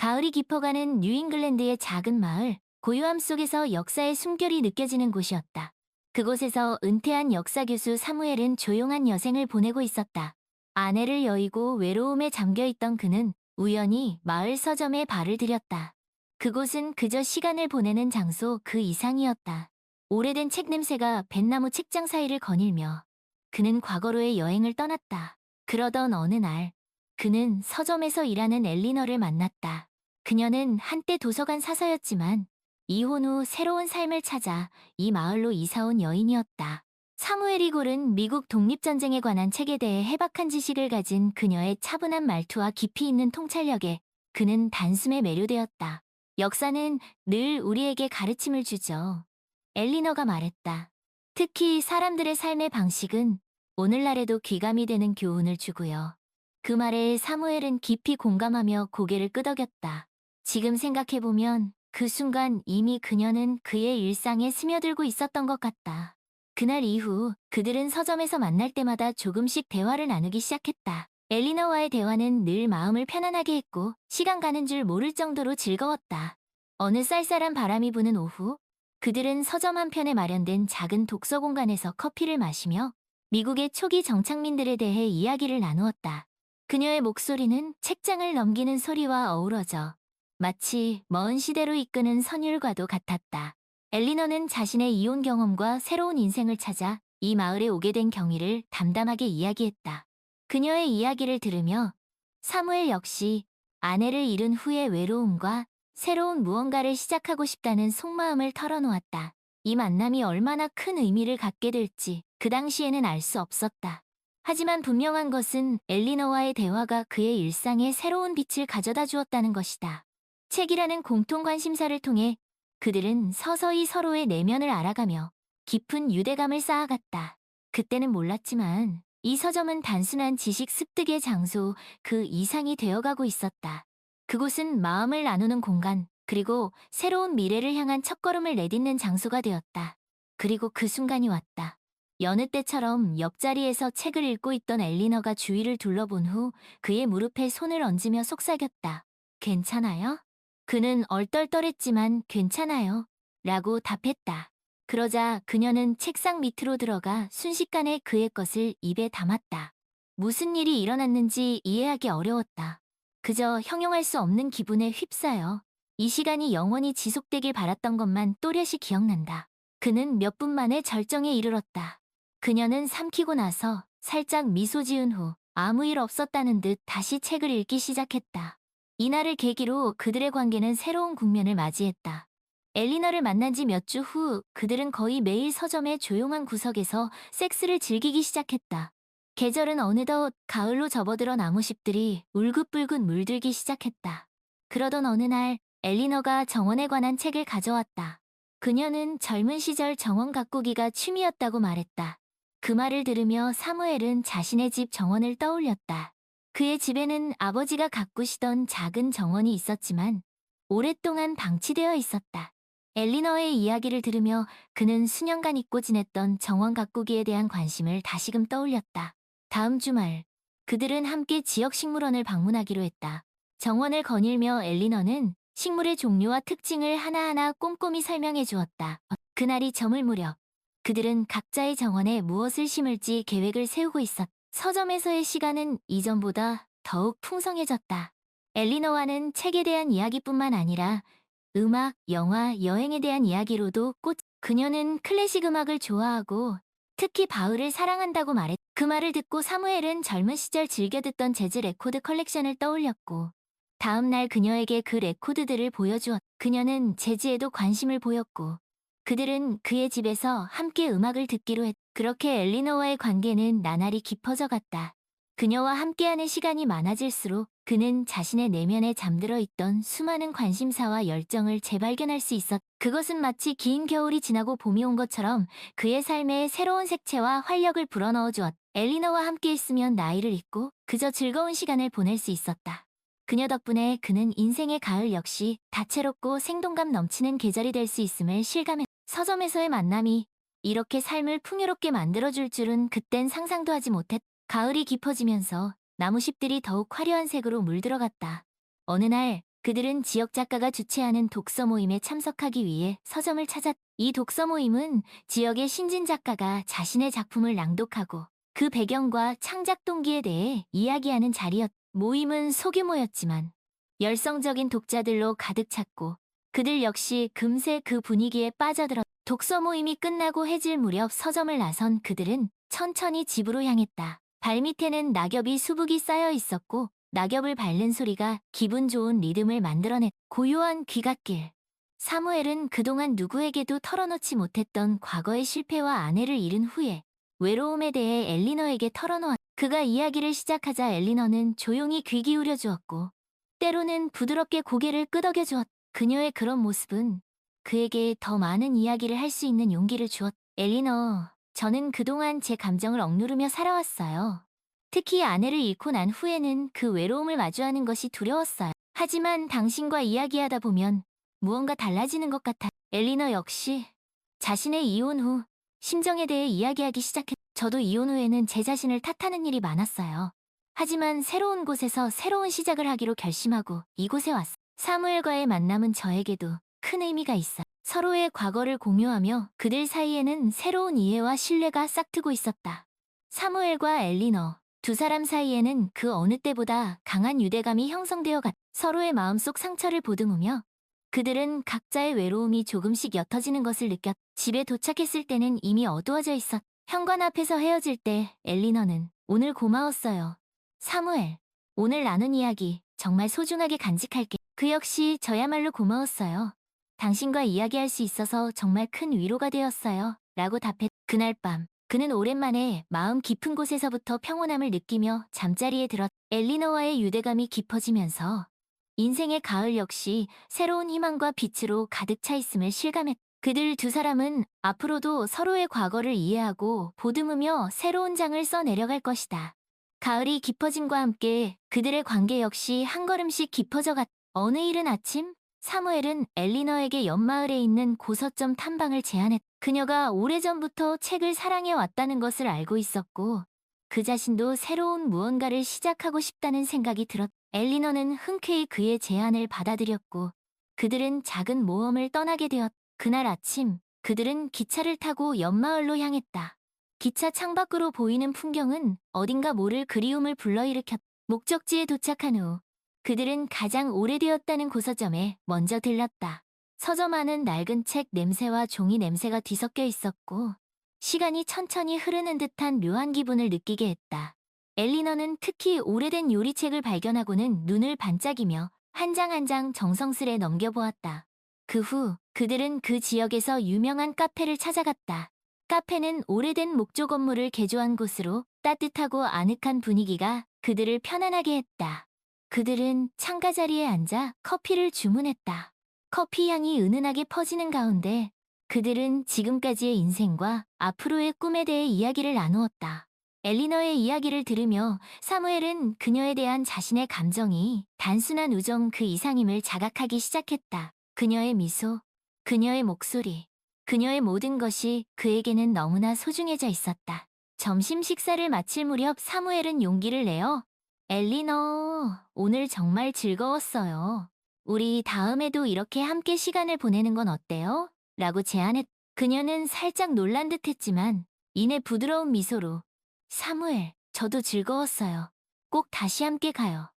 가을이 깊어가는 뉴잉글랜드의 작은 마을, 고요함 속에서 역사의 숨결이 느껴지는 곳이었다. 그곳에서 은퇴한 역사 교수 사무엘은 조용한 여생을 보내고 있었다. 아내를 여의고 외로움에 잠겨있던 그는 우연히 마을 서점에 발을 들였다. 그곳은 그저 시간을 보내는 장소 그 이상이었다. 오래된 책 냄새가 뱃나무 책장 사이를 거닐며 그는 과거로의 여행을 떠났다. 그러던 어느 날, 그는 서점에서 일하는 엘리너를 만났다. 그녀는 한때 도서관 사서였지만 이혼 후 새로운 삶을 찾아 이 마을로 이사온 여인이었다. 사무엘이 고른 미국 독립전쟁에 관한 책에 대해 해박한 지식을 가진 그녀의 차분한 말투와 깊이 있는 통찰력에 그는 단숨에 매료되었다. 역사는 늘 우리에게 가르침을 주죠. 엘리너가 말했다. 특히 사람들의 삶의 방식은 오늘날에도 귀감이 되는 교훈을 주고요. 그 말에 사무엘은 깊이 공감하며 고개를 끄덕였다. 지금 생각해보면 그 순간 이미 그녀는 그의 일상에 스며들고 있었던 것 같다. 그날 이후 그들은 서점에서 만날 때마다 조금씩 대화를 나누기 시작했다. 엘리너와의 대화는 늘 마음을 편안하게 했고 시간 가는 줄 모를 정도로 즐거웠다. 어느 쌀쌀한 바람이 부는 오후, 그들은 서점 한편에 마련된 작은 독서 공간에서 커피를 마시며 미국의 초기 정착민들에 대해 이야기를 나누었다. 그녀의 목소리는 책장을 넘기는 소리와 어우러져 마치 먼 시대로 이끄는 선율과도 같았다. 엘리너는 자신의 이혼 경험과 새로운 인생을 찾아 이 마을에 오게 된 경위를 담담하게 이야기했다. 그녀의 이야기를 들으며 사무엘 역시 아내를 잃은 후의 외로움과 새로운 무언가를 시작하고 싶다는 속마음을 털어놓았다. 이 만남이 얼마나 큰 의미를 갖게 될지 그 당시에는 알 수 없었다. 하지만 분명한 것은 엘리너와의 대화가 그의 일상에 새로운 빛을 가져다 주었다는 것이다. 책이라는 공통 관심사를 통해 그들은 서서히 서로의 내면을 알아가며 깊은 유대감을 쌓아갔다. 그때는 몰랐지만 이 서점은 단순한 지식 습득의 장소 그 이상이 되어가고 있었다. 그곳은 마음을 나누는 공간, 그리고 새로운 미래를 향한 첫걸음을 내딛는 장소가 되었다. 그리고 그 순간이 왔다. 여느 때처럼 옆자리에서 책을 읽고 있던 엘리너가 주위를 둘러본 후 그의 무릎에 손을 얹으며 속삭였다. 괜찮아요? 그는 얼떨떨했지만 괜찮아요. 라고 답했다. 그러자 그녀는 책상 밑으로 들어가 순식간에 그의 것을 입에 담았다. 무슨 일이 일어났는지 이해하기 어려웠다. 그저 형용할 수 없는 기분에 휩싸여 이 시간이 영원히 지속되길 바랐던 것만 또렷이 기억난다. 그는 몇 분 만에 절정에 이르렀다. 그녀는 삼키고 나서 살짝 미소 지은 후 아무 일 없었다는 듯 다시 책을 읽기 시작했다. 이날을 계기로 그들의 관계는 새로운 국면을 맞이했다. 엘리너를 만난 지 몇 주 후 그들은 거의 매일 서점의 조용한 구석에서 섹스를 즐기기 시작했다. 계절은 어느덧 가을로 접어들어 나무잎들이 울긋불긋 물들기 시작했다. 그러던 어느 날 엘리너가 정원에 관한 책을 가져왔다. 그녀는 젊은 시절 정원 가꾸기가 취미였다고 말했다. 그 말을 들으며 사무엘은 자신의 집 정원을 떠올렸다. 그의 집에는 아버지가 가꾸시던 작은 정원이 있었지만 오랫동안 방치되어 있었다. 엘리너의 이야기를 들으며 그는 수년간 잊고 지냈던 정원 가꾸기에 대한 관심을 다시금 떠올렸다. 다음 주말, 그들은 함께 지역 식물원을 방문하기로 했다. 정원을 거닐며 엘리너는 식물의 종류와 특징을 하나하나 꼼꼼히 설명해 주었다. 그날이 저물 무렵, 그들은 각자의 정원에 무엇을 심을지 계획을 세우고 있었다. 서점에서의 시간은 이전보다 더욱 풍성해졌다. 엘리너와는 책에 대한 이야기뿐만 아니라 음악, 영화, 여행에 대한 이야기로도 그녀는 클래식 음악을 좋아하고 특히 바흐를 사랑한다고 말했다. 그 말을 듣고 사무엘은 젊은 시절 즐겨 듣던 재즈 레코드 컬렉션을 떠올렸고 다음 날 그녀에게 그 레코드들을 보여주었다. 그녀는 재즈에도 관심을 보였고 그들은 그의 집에서 함께 음악을 듣기로 했다. 그렇게 엘리너와의 관계는 나날이 깊어져 갔다. 그녀와 함께하는 시간이 많아질수록 그는 자신의 내면에 잠들어 있던 수많은 관심사와 열정을 재발견할 수 있었다. 그것은 마치 긴 겨울이 지나고 봄이 온 것처럼 그의 삶에 새로운 색채와 활력을 불어넣어 주었다. 엘리너와 함께 있으면 나이를 잊고 그저 즐거운 시간을 보낼 수 있었다. 그녀 덕분에 그는 인생의 가을 역시 다채롭고 생동감 넘치는 계절이 될 수 있음을 실감했다. 서점에서의 만남이 이렇게 삶을 풍요롭게 만들어줄 줄은 그땐 상상도 하지 못했다. 가을이 깊어지면서 나무잎들이 더욱 화려한 색으로 물들어갔다. 어느 날 그들은 지역 작가가 주최하는 독서 모임에 참석하기 위해 서점을 찾았. 이 독서 모임은 지역의 신진 작가가 자신의 작품을 낭독하고 그 배경과 창작 동기에 대해 이야기하는 자리였. 모임은 소규모였지만 열성적인 독자들로 가득 찼고 그들 역시 금세 그 분위기에 빠져들었. 독서 모임이 끝나고 해질 무렵 서점을 나선 그들은 천천히 집으로 향했다. 발밑에는 낙엽이 수북이 쌓여 있었고 낙엽을 밟는 소리가 기분 좋은 리듬을 만들어냈. 고요한 귀갓길. 사무엘은 그동안 누구에게도 털어놓지 못했던 과거의 실패와 아내를 잃은 후에 외로움에 대해 엘리너에게 털어놓았. 그가 이야기를 시작하자 엘리너는 조용히 귀 기울여 주었고 때로는 부드럽게 고개를 끄덕여 주었. 그녀의 그런 모습은 그에게 더 많은 이야기를 할 수 있는 용기를 주었. 엘리너, 저는 그동안 제 감정을 억누르며 살아왔어요. 특히 아내를 잃고 난 후에는 그 외로움을 마주하는 것이 두려웠어요. 하지만 당신과 이야기하다 보면 무언가 달라지는 것 같아. 엘리너 역시 자신의 이혼 후 심정에 대해 이야기하기 시작했. 저도 이혼 후에는 제 자신을 탓하는 일이 많았어요. 하지만 새로운 곳에서 새로운 시작을 하기로 결심하고 이곳에 왔어. 사무엘과의 만남은 저에게도 큰 의미가 있어. 서로의 과거를 공유하며 그들 사이에는 새로운 이해와 신뢰가 싹트고 있었다. 사무엘과 엘리너, 두 사람 사이에는 그 어느 때보다 강한 유대감이 형성되어 갔. 서로의 마음속 상처를 보듬으며 그들은 각자의 외로움이 조금씩 옅어지는 것을 느꼈. 집에 도착했을 때는 이미 어두워져 있었. 현관 앞에서 헤어질 때 엘리너는 오늘 고마웠어요. 사무엘, 오늘 나눈 이야기 정말 소중하게 간직할게. 그 역시 저야말로 고마웠어요. 당신과 이야기할 수 있어서 정말 큰 위로가 되었어요. 라고 답했. 그날 밤 그는 오랜만에 마음 깊은 곳에서부터 평온함을 느끼며 잠자리에 들었. 엘리너와의 유대감이 깊어지면서 인생의 가을 역시 새로운 희망과 빛으로 가득 차 있음을 실감했. 그들 두 사람은 앞으로도 서로의 과거를 이해하고 보듬으며 새로운 장을 써내려갈 것이다. 가을이 깊어짐과 함께 그들의 관계 역시 한 걸음씩 깊어져 갔. 어느 이른 아침, 사무엘은 엘리너에게 옆마을에 있는 고서점 탐방을 제안했. 그녀가 오래전부터 책을 사랑해 왔다는 것을 알고 있었고 그 자신도 새로운 무언가를 시작하고 싶다는 생각이 들었. 엘리너는 흔쾌히 그의 제안을 받아들였고 그들은 작은 모험을 떠나게 되었. 그날 아침 그들은 기차를 타고 옆마을로 향했다. 기차 창밖으로 보이는 풍경은 어딘가 모를 그리움을 불러일으켰. 목적지에 도착한 후 그들은 가장 오래되었다는 고서점에 먼저 들렀다. 서점 안은 낡은 책 냄새와 종이 냄새가 뒤섞여 있었고 시간이 천천히 흐르는 듯한 묘한 기분을 느끼게 했다. 엘리너는 특히 오래된 요리책을 발견하고는 눈을 반짝이며 한 장 한 장 정성스레 넘겨보았다. 그 후 그들은 그 지역에서 유명한 카페를 찾아갔다. 카페는 오래된 목조 건물을 개조한 곳으로 따뜻하고 아늑한 분위기가 그들을 편안하게 했다. 그들은 창가 자리에 앉아 커피를 주문했다. 커피 향이 은은하게 퍼지는 가운데 그들은 지금까지의 인생과 앞으로의 꿈에 대해 이야기를 나누었다. 엘리너의 이야기를 들으며 사무엘은 그녀에 대한 자신의 감정이 단순한 우정 그 이상임을 자각하기 시작했다. 그녀의 미소, 그녀의 목소리, 그녀의 모든 것이 그에게는 너무나 소중해져 있었다. 점심 식사를 마칠 무렵 사무엘은 용기를 내어 엘리너, 오늘 정말 즐거웠어요. 우리 다음에도 이렇게 함께 시간을 보내는 건 어때요? 라고 제안했. 그녀는 살짝 놀란 듯 했지만 이내 부드러운 미소로 사무엘, 저도 즐거웠어요. 꼭 다시 함께 가요.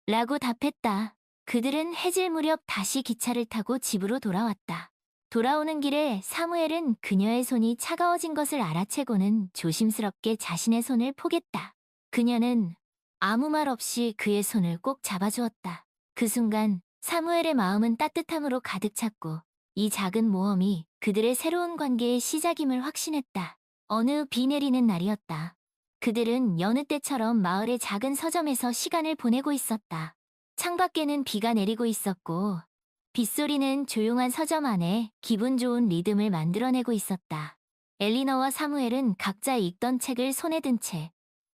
라고 답했다. 그들은 해질 무렵 다시 기차를 타고 집으로 돌아왔다. 돌아오는 길에 사무엘은 그녀의 손이 차가워진 것을 알아채고는 조심스럽게 자신의 손을 포겠다. 그녀는 아무 말 없이 그의 손을 꼭 잡아주었다. 그 순간 사무엘의 마음은 따뜻함으로 가득 찼고 이 작은 모험이 그들의 새로운 관계의 시작임을 확신했다. 어느 비 내리는 날이었다. 그들은 여느 때처럼 마을의 작은 서점에서 시간을 보내고 있었다. 창밖에는 비가 내리고 있었고 빗소리는 조용한 서점 안에 기분 좋은 리듬을 만들어내고 있었다. 엘리너와 사무엘은 각자 읽던 책을 손에 든 채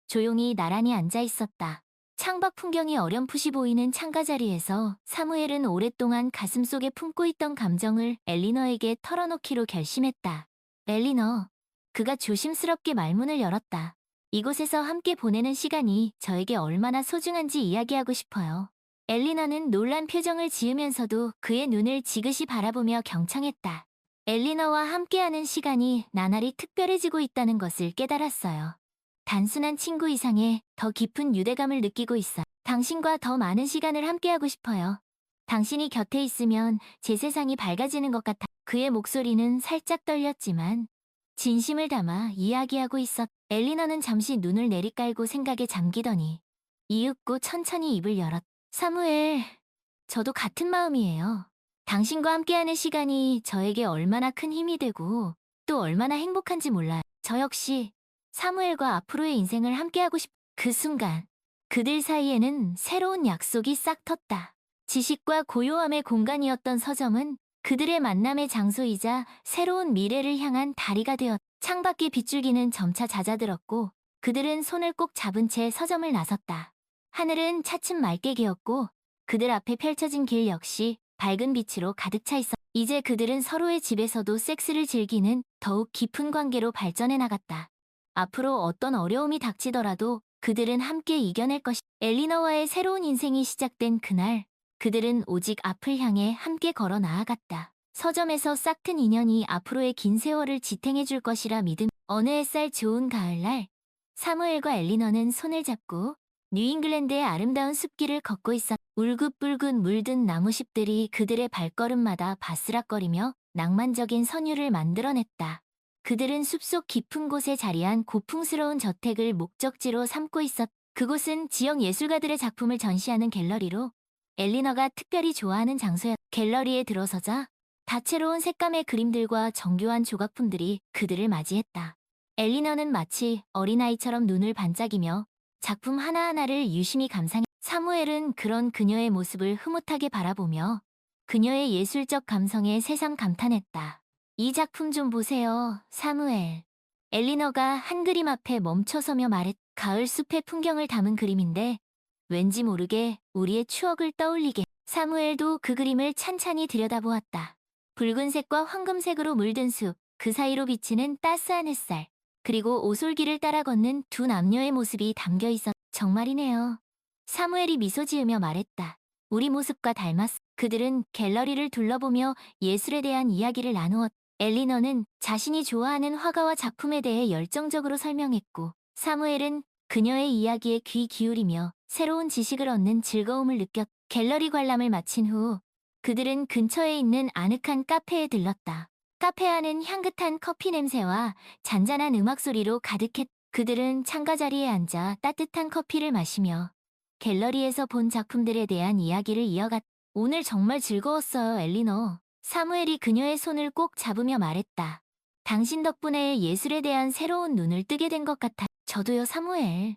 조용히 나란히 앉아 있었다. 창밖 풍경이 어렴풋이 보이는 창가 자리에서 사무엘은 오랫동안 가슴속에 품고 있던 감정을 엘리너에게 털어놓기로 결심했다. 엘리너, 그가 조심스럽게 말문을 열었다. 이곳에서 함께 보내는 시간이 저에게 얼마나 소중한지 이야기하고 싶어요. 엘리너는 놀란 표정을 지으면서도 그의 눈을 지그시 바라보며 경청했다. 엘리너와 함께하는 시간이 나날이 특별해지고 있다는 것을 깨달았어요. 단순한 친구 이상의 더 깊은 유대감을 느끼고 있어. 당신과 더 많은 시간을 함께하고 싶어요. 당신이 곁에 있으면 제 세상이 밝아지는 것 같아. 그의 목소리는 살짝 떨렸지만 진심을 담아 이야기하고 있었. 엘리너는 잠시 눈을 내리깔고 생각에 잠기더니 이윽고 천천히 입을 열었. 사무엘, 저도 같은 마음이에요. 당신과 함께하는 시간이 저에게 얼마나 큰 힘이 되고 또 얼마나 행복한지 몰라요. 저 역시 사무엘과 앞으로의 인생을 함께하고 싶. 그 순간 그들 사이에는 새로운 약속이 싹 텄다. 지식과 고요함의 공간이었던 서점은 그들의 만남의 장소이자 새로운 미래를 향한 다리가 되었. 창밖의 빗줄기는 점차 잦아들었고 그들은 손을 꼭 잡은 채 서점을 나섰다. 하늘은 차츰 맑게 개었고 그들 앞에 펼쳐진 길 역시 밝은 빛으로 가득 차 있어. 이제 그들은 서로의 집에서도 섹스를 즐기는 더욱 깊은 관계로 발전해 나갔다. 앞으로 어떤 어려움이 닥치더라도 그들은 함께 이겨낼 것이. 엘리너와의 새로운 인생이 시작된 그날, 그들은 오직 앞을 향해 함께 걸어 나아갔다. 서점에서 싹튼 인연이 앞으로의 긴 세월을 지탱해 줄 것이라 믿음. 어느 햇살 좋은 가을날, 사무엘과 엘리너는 손을 잡고 뉴잉글랜드의 아름다운 숲길을 걷고 있었. 울긋불긋 물든 나무잎들이 그들의 발걸음마다 바스락거리며 낭만적인 선율을 만들어냈다. 그들은 숲속 깊은 곳에 자리한 고풍스러운 저택을 목적지로 삼고 있었. 그곳은 지역 예술가들의 작품을 전시하는 갤러리로 엘리너가 특별히 좋아하는 장소였. 갤러리에 들어서자 다채로운 색감의 그림들과 정교한 조각품들이 그들을 맞이했다. 엘리너는 마치 어린아이처럼 눈을 반짝이며 작품 하나하나를 유심히 감상해. 사무엘은 그런 그녀의 모습을 흐뭇하게 바라보며 그녀의 예술적 감성에 새삼 감탄했다. 이 작품 좀 보세요, 사무엘. 엘리너가 한 그림 앞에 멈춰서며 말했. 가을 숲의 풍경을 담은 그림인데 왠지 모르게 우리의 추억을 떠올리게. 사무엘도 그 그림을 찬찬히 들여다보았다. 붉은색과 황금색으로 물든 숲, 그 사이로 비치는 따스한 햇살, 그리고 오솔길을 따라 걷는 두 남녀의 모습이 담겨 있었. 정말이네요. 사무엘이 미소 지으며 말했다. 우리 모습과 닮았어. 그들은 갤러리를 둘러보며 예술에 대한 이야기를 나누었다. 엘리너는 자신이 좋아하는 화가와 작품에 대해 열정적으로 설명했고, 사무엘은 그녀의 이야기에 귀 기울이며 새로운 지식을 얻는 즐거움을 느꼈. 갤러리 관람을 마친 후 그들은 근처에 있는 아늑한 카페에 들렀다. 카페 안은 향긋한 커피 냄새와 잔잔한 음악 소리로 가득했. 그들은 창가 자리에 앉아 따뜻한 커피를 마시며 갤러리에서 본 작품들에 대한 이야기를 이어갔. 오늘 정말 즐거웠어요, 엘리너. 사무엘이 그녀의 손을 꼭 잡으며 말했다. 당신 덕분에 예술에 대한 새로운 눈을 뜨게 된 것 같아. 저도요, 사무엘.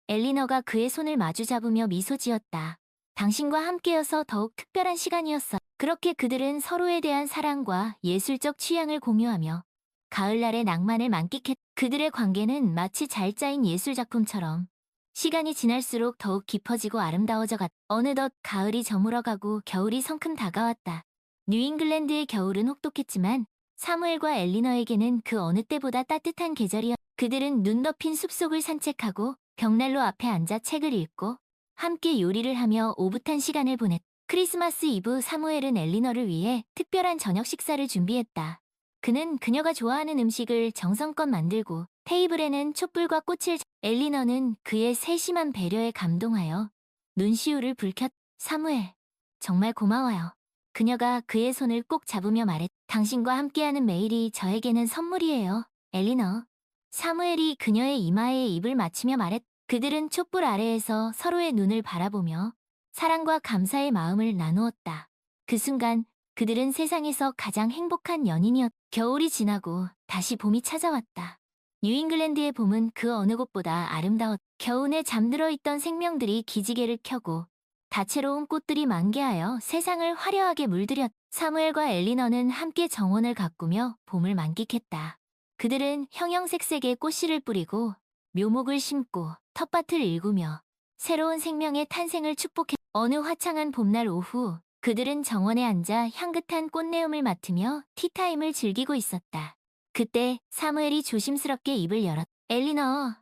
엘리너가 그의 손을 마주 잡으며 미소 지었다. 당신과 함께여서 더욱 특별한 시간이었어. 그렇게 그들은 서로에 대한 사랑과 예술적 취향을 공유하며 가을날의 낭만을 만끽했. 그들의 관계는 마치 잘 짜인 예술작품처럼 시간이 지날수록 더욱 깊어지고 아름다워져 갔. 어느덧 가을이 저물어가고 겨울이 성큼 다가왔다. 뉴잉글랜드의 겨울은 혹독했지만 사무엘과 엘리너에게는 그 어느 때보다 따뜻한 계절이었. 그들은 눈 덮인 숲속을 산책하고 벽난로 앞에 앉아 책을 읽고 함께 요리를 하며 오붓한 시간을 보냈. 크리스마스 이브, 사무엘은 엘리너를 위해 특별한 저녁 식사를 준비했다. 그는 그녀가 좋아하는 음식을 정성껏 만들고 테이블에는 촛불과 꽃을. 엘리너는 그의 세심한 배려에 감동하여 눈시울을 붉혔. 사무엘, 정말 고마워요. 그녀가 그의 손을 꼭 잡으며 말했. 당신과 함께하는 매일이 저에게는 선물이에요, 엘리너. 사무엘이 그녀의 이마에 입을 맞추며 말했. 그들은 촛불 아래에서 서로의 눈을 바라보며 사랑과 감사의 마음을 나누었다. 그 순간 그들은 세상에서 가장 행복한 연인이었. 겨울이 지나고 다시 봄이 찾아왔다. 뉴잉글랜드의 봄은 그 어느 곳보다 아름다웠. 겨우내 잠들어 있던 생명들이 기지개를 켜고 다채로운 꽃들이 만개하여 세상을 화려하게 물들였. 사무엘과 엘리너는 함께 정원을 가꾸며 봄을 만끽했다. 그들은 형형색색의 꽃씨를 뿌리고 묘목을 심고 텃밭을 일구며 새로운 생명의 탄생을 축복했. 어느 화창한 봄날 오후 그들은 정원에 앉아 향긋한 꽃내음을 맡으며 티타임을 즐기고 있었다. 그때 사무엘이 조심스럽게 입을 열었. 엘리너,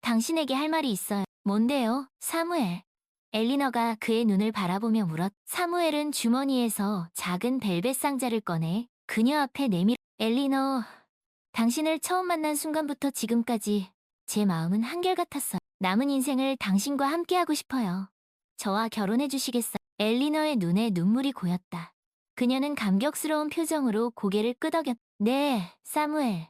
당신에게 할 말이 있어요. 뭔데요, 사무엘? 엘리너가 그의 눈을 바라보며 물었. 사무엘은 주머니에서 작은 벨벳 상자를 꺼내 그녀 앞에 내밀. 엘리너, 당신을 처음 만난 순간부터 지금까지 제 마음은 한결같았어요. 남은 인생을 당신과 함께하고 싶어요. 저와 결혼해 주시겠어요? 엘리너의 눈에 눈물이 고였다. 그녀는 감격스러운 표정으로 고개를 끄덕였. 네, 사무엘.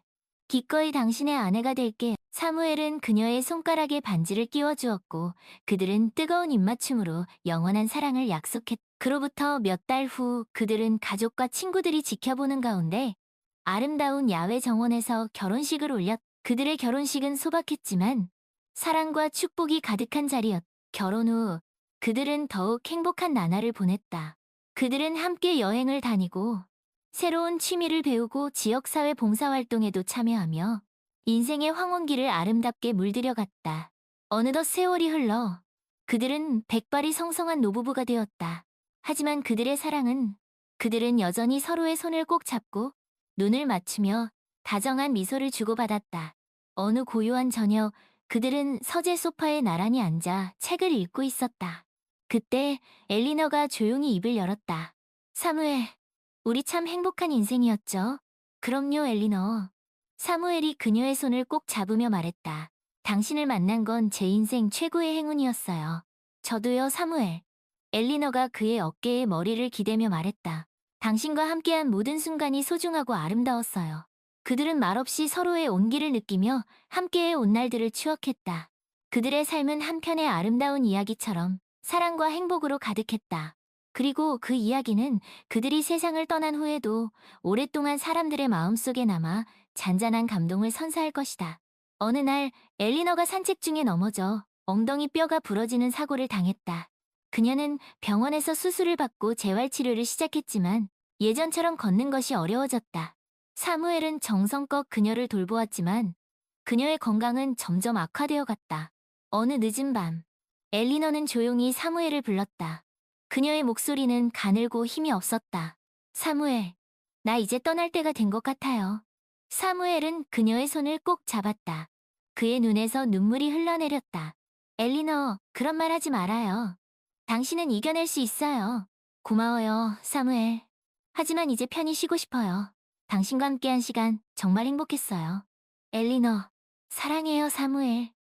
기꺼이 당신의 아내가 될게요. 사무엘은 그녀의 손가락에 반지를 끼워주었고 그들은 뜨거운 입맞춤으로 영원한 사랑을 약속했. 그로부터 몇 달 후 그들은 가족과 친구들이 지켜보는 가운데 아름다운 야외 정원에서 결혼식을 올렸. 그들의 결혼식은 소박했지만 사랑과 축복이 가득한 자리였. 결혼 후 그들은 더욱 행복한 나날을 보냈다. 그들은 함께 여행을 다니고 새로운 취미를 배우고 지역사회 봉사활동에도 참여하며 인생의 황혼기를 아름답게 물들여갔다. 어느덧 세월이 흘러 그들은 백발이 성성한 노부부가 되었다. 하지만 그들은 여전히 서로의 손을 꼭 잡고 눈을 맞추며 다정한 미소를 주고받았다. 어느 고요한 저녁, 그들은 서재 소파에 나란히 앉아 책을 읽고 있었다. 그때 엘리너가 조용히 입을 열었다. 사무엘, 우리 참 행복한 인생이었죠? 그럼요, 엘리너. 사무엘이 그녀의 손을 꼭 잡으며 말했다. 당신을 만난 건 제 인생 최고의 행운이었어요. 저도요, 사무엘. 엘리너가 그의 어깨에 머리를 기대며 말했다. 당신과 함께한 모든 순간이 소중하고 아름다웠어요. 그들은 말없이 서로의 온기를 느끼며 함께의 온 날들을 추억했다. 그들의 삶은 한편의 아름다운 이야기처럼 사랑과 행복으로 가득했다. 그리고 그 이야기는 그들이 세상을 떠난 후에도 오랫동안 사람들의 마음속에 남아 잔잔한 감동을 선사할 것이다. 어느 날 엘리너가 산책 중에 넘어져 엉덩이 뼈가 부러지는 사고를 당했다. 그녀는 병원에서 수술을 받고 재활치료를 시작했지만 예전처럼 걷는 것이 어려워졌다. 사무엘은 정성껏 그녀를 돌보았지만 그녀의 건강은 점점 악화되어 갔다. 어느 늦은 밤, 엘리너는 조용히 사무엘을 불렀다. 그녀의 목소리는 가늘고 힘이 없었다. 사무엘, 나 이제 떠날 때가 된 것 같아요. 사무엘은 그녀의 손을 꼭 잡았다. 그의 눈에서 눈물이 흘러내렸다. 엘리너, 그런 말 하지 말아요. 당신은 이겨낼 수 있어요. 고마워요, 사무엘. 하지만 이제 편히 쉬고 싶어요. 당신과 함께한 시간 정말 행복했어요. 엘리너, 사랑해요, 사무엘.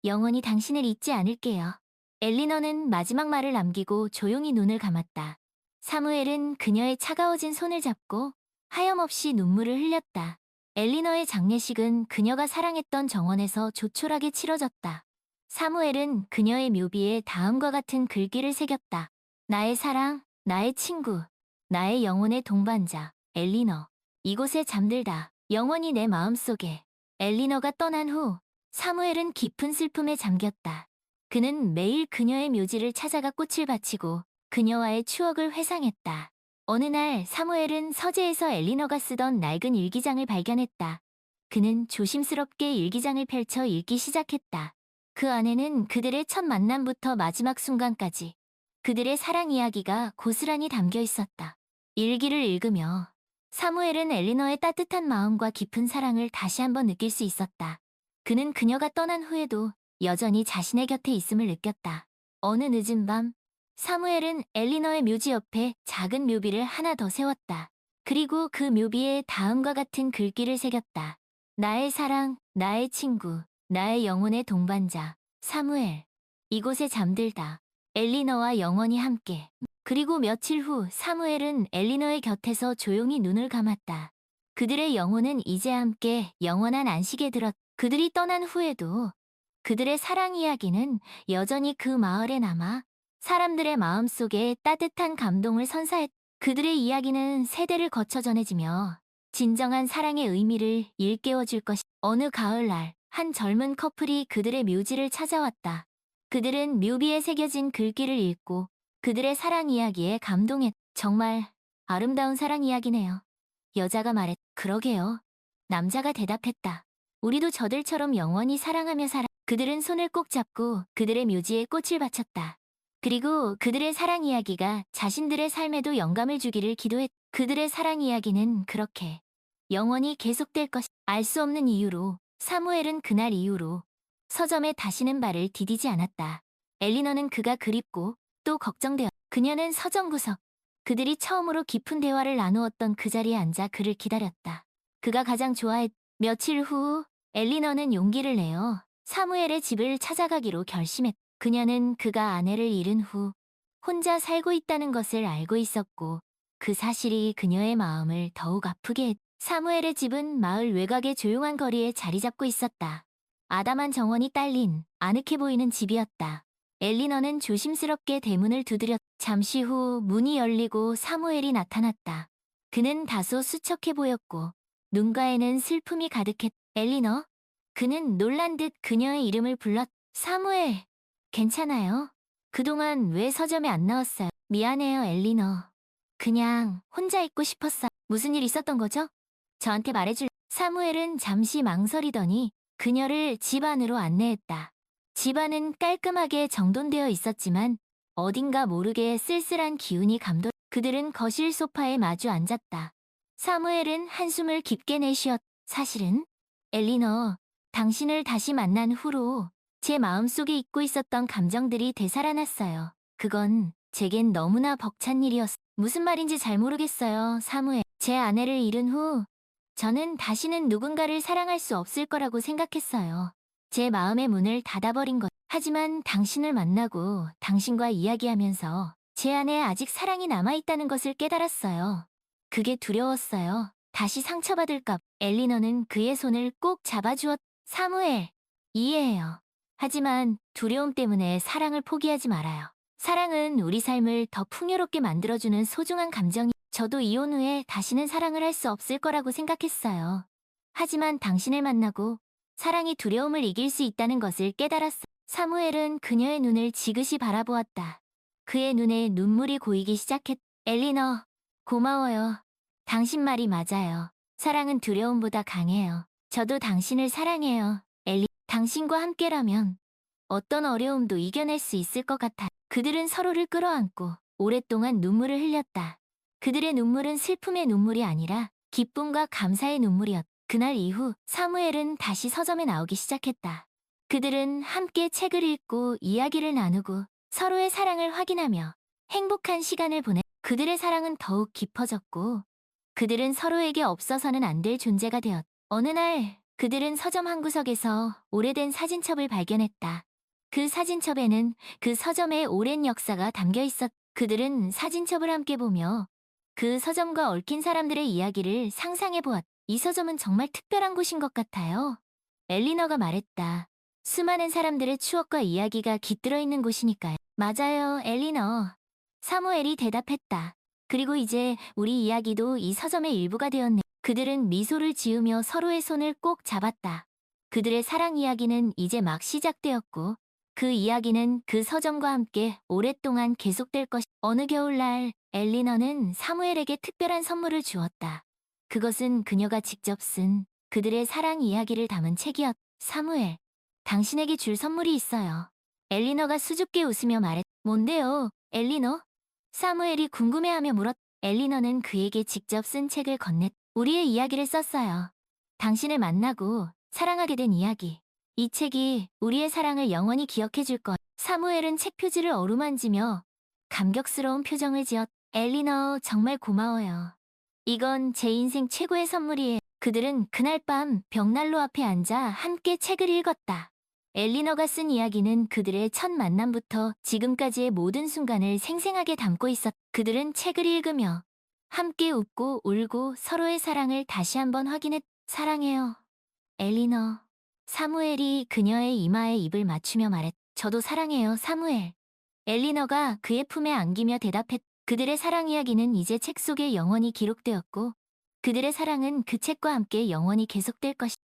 영원히 당신을 잊지 않을게요. 엘리너는 마지막 말을 남기고 조용히 눈을 감았다. 사무엘은 그녀의 차가워진 손을 잡고 하염없이 눈물을 흘렸다. 엘리너의 장례식은 그녀가 사랑했던 정원에서 조촐하게 치러졌다. 사무엘은 그녀의 묘비에 다음과 같은 글귀를 새겼다. 나의 사랑, 나의 친구, 나의 영혼의 동반자, 엘리너. 이곳에 잠들다, 영원히 내 마음속에. 엘리너가 떠난 후 사무엘은 깊은 슬픔에 잠겼다. 그는 매일 그녀의 묘지를 찾아가 꽃을 바치고 그녀와의 추억을 회상했다. 어느 날 사무엘은 서재에서 엘리너가 쓰던 낡은 일기장을 발견했다. 그는 조심스럽게 일기장을 펼쳐 읽기 시작했다. 그 안에는 그들의 첫 만남부터 마지막 순간까지 그들의 사랑 이야기가 고스란히 담겨 있었다. 일기를 읽으며 사무엘은 엘리너의 따뜻한 마음과 깊은 사랑을 다시 한번 느낄 수 있었다. 그는 그녀가 떠난 후에도 여전히 자신의 곁에 있음을 느꼈다. 어느 늦은 밤, 사무엘은 엘리너의 묘지 옆에 작은 묘비를 하나 더 세웠다. 그리고 그 묘비에 다음과 같은 글귀를 새겼다. 나의 사랑, 나의 친구, 나의 영혼의 동반자, 사무엘. 이곳에 잠들다. 엘리너와 영원히 함께. 그리고 며칠 후 사무엘은 엘리너의 곁에서 조용히 눈을 감았다. 그들의 영혼은 이제 함께 영원한 안식에 들었다. 그들이 떠난 후에도 그들의 사랑 이야기는 여전히 그 마을에 남아 사람들의 마음속에 따뜻한 감동을 선사했다. 그들의 이야기는 세대를 거쳐 전해지며 진정한 사랑의 의미를 일깨워줄 것이다. 어느 가을날 한 젊은 커플이 그들의 묘지를 찾아왔다. 그들은 묘비에 새겨진 글귀를 읽고 그들의 사랑 이야기에 감동했다. 정말 아름다운 사랑 이야기네요. 여자가 말했다. 그러게요. 남자가 대답했다. 우리도 저들처럼 영원히 사랑하며 살아. 그들은 손을 꼭 잡고 그들의 묘지에 꽃을 바쳤다. 그리고 그들의 사랑 이야기가 자신들의 삶에도 영감을 주기를 기도했다. 그들의 사랑 이야기는 그렇게 영원히 계속될 것이. 알 수 없는 이유로 사무엘은 그날 이후로 서점에 다시는 발을 디디지 않았다. 엘리너는 그가 그립고 또 걱정되어 그녀는 서점 구석 그들이 처음으로 깊은 대화를 나누었던 그 자리에 앉아 그를 기다렸다. 그가 가장 좋아했 며칠 후 엘리너는 용기를 내어 사무엘의 집을 찾아가기로 결심했. 그녀는 그가 아내를 잃은 후 혼자 살고 있다는 것을 알고 있었고 그 사실이 그녀의 마음을 더욱 아프게 했. 사무엘의 집은 마을 외곽의 조용한 거리에 자리 잡고 있었다. 아담한 정원이 딸린 아늑해 보이는 집이었다. 엘리너는 조심스럽게 대문을 두드렸. 잠시 후 문이 열리고 사무엘이 나타났다. 그는 다소 수척해 보였고 눈가에는 슬픔이 가득했. 엘리너? 그는 놀란 듯 그녀의 이름을 불렀. 사무엘, 괜찮아요? 그동안 왜 서점에 안 나왔어요? 미안해요, 엘리너. 그냥 혼자 있고 싶었어. 무슨 일 있었던 거죠? 저한테 말해줄. 사무엘은 잠시 망설이더니 그녀를 집 안으로 안내했다. 집 안은 깔끔하게 정돈되어 있었지만 어딘가 모르게 쓸쓸한 기운이 감돌. 그들은 거실 소파에 마주 앉았다. 사무엘은 한숨을 깊게 내쉬었. 사실은 엘리너, 당신을 다시 만난 후로 제 마음속에 잊고 있었던 감정들이 되살아났어요. 그건 제겐 너무나 벅찬 일이었어. 무슨 말인지 잘 모르겠어요, 사무엘. 제 아내를 잃은 후 저는 다시는 누군가를 사랑할 수 없을 거라고 생각했어요. 제 마음의 문을 닫아버린 것. 하지만 당신을 만나고 당신과 이야기하면서 제 안에 아직 사랑이 남아있다는 것을 깨달았어요. 그게 두려웠어요. 다시 상처받을까. 엘리너는 그의 손을 꼭 잡아주었. 사무엘, 이해해요. 하지만 두려움 때문에 사랑을 포기하지 말아요. 사랑은 우리 삶을 더 풍요롭게 만들어주는 소중한 감정이. 저도 이혼 후에 다시는 사랑을 할 수 없을 거라고 생각했어요. 하지만 당신을 만나고 사랑이 두려움을 이길 수 있다는 것을 깨달았어. 사무엘은 그녀의 눈을 지그시 바라보았다. 그의 눈에 눈물이 고이기 시작했. 엘리너, 고마워요. 당신 말이 맞아요. 사랑은 두려움보다 강해요. 저도 당신을 사랑해요. 당신과 함께라면 어떤 어려움도 이겨낼 수 있을 것 같아. 그들은 서로를 끌어안고 오랫동안 눈물을 흘렸다. 그들의 눈물은 슬픔의 눈물이 아니라 기쁨과 감사의 눈물이었다. 그날 이후 사무엘은 다시 서점에 나오기 시작했다. 그들은 함께 책을 읽고 이야기를 나누고 서로의 사랑을 확인하며 행복한 시간을 보내. 그들의 사랑은 더욱 깊어졌고 그들은 서로에게 없어서는 안 될 존재가 되었다. 어느 날 그들은 서점 한 구석에서 오래된 사진첩을 발견했다. 그 사진첩에는 그 서점의 오랜 역사가 담겨 있었다. 그들은 사진첩을 함께 보며 그 서점과 얽힌 사람들의 이야기를 상상해 보았다. 이 서점은 정말 특별한 곳인 것 같아요. 엘리너가 말했다. 수많은 사람들의 추억과 이야기가 깃들어 있는 곳이니까요. 맞아요, 엘리너. 사무엘이 대답했다. 그리고 이제 우리 이야기도 이 서점의 일부가 되었네. 그들은 미소를 지으며 서로의 손을 꼭 잡았다. 그들의 사랑 이야기는 이제 막 시작되었고 그 이야기는 그 서점과 함께 오랫동안 계속될 것이. 어느 겨울날 엘리너는 사무엘에게 특별한 선물을 주었다. 그것은 그녀가 직접 쓴 그들의 사랑 이야기를 담은 책이었다. 사무엘, 당신에게 줄 선물이 있어요. 엘리너가 수줍게 웃으며 말했. 뭔데요, 엘리너? 사무엘이 궁금해하며 물었. 엘리너는 그에게 직접 쓴 책을 건넸. 우리의 이야기를 썼어요. 당신을 만나고 사랑하게 된 이야기. 이 책이 우리의 사랑을 영원히 기억해 줄 것. 사무엘은 책 표지를 어루만지며 감격스러운 표정을 지었. 엘리너, 정말 고마워요. 이건 제 인생 최고의 선물이에요. 그들은 그날 밤 벽난로 앞에 앉아 함께 책을 읽었다. 엘리너가 쓴 이야기는 그들의 첫 만남부터 지금까지의 모든 순간을 생생하게 담고 있었. 그들은 책을 읽으며 함께 웃고 울고 서로의 사랑을 다시 한번 확인했. 사랑해요, 엘리너. 사무엘이 그녀의 이마에 입을 맞추며 말했. 저도 사랑해요, 사무엘. 엘리너가 그의 품에 안기며 대답했. 그들의 사랑 이야기는 이제 책 속에 영원히 기록되었고 그들의 사랑은 그 책과 함께 영원히 계속될 것이.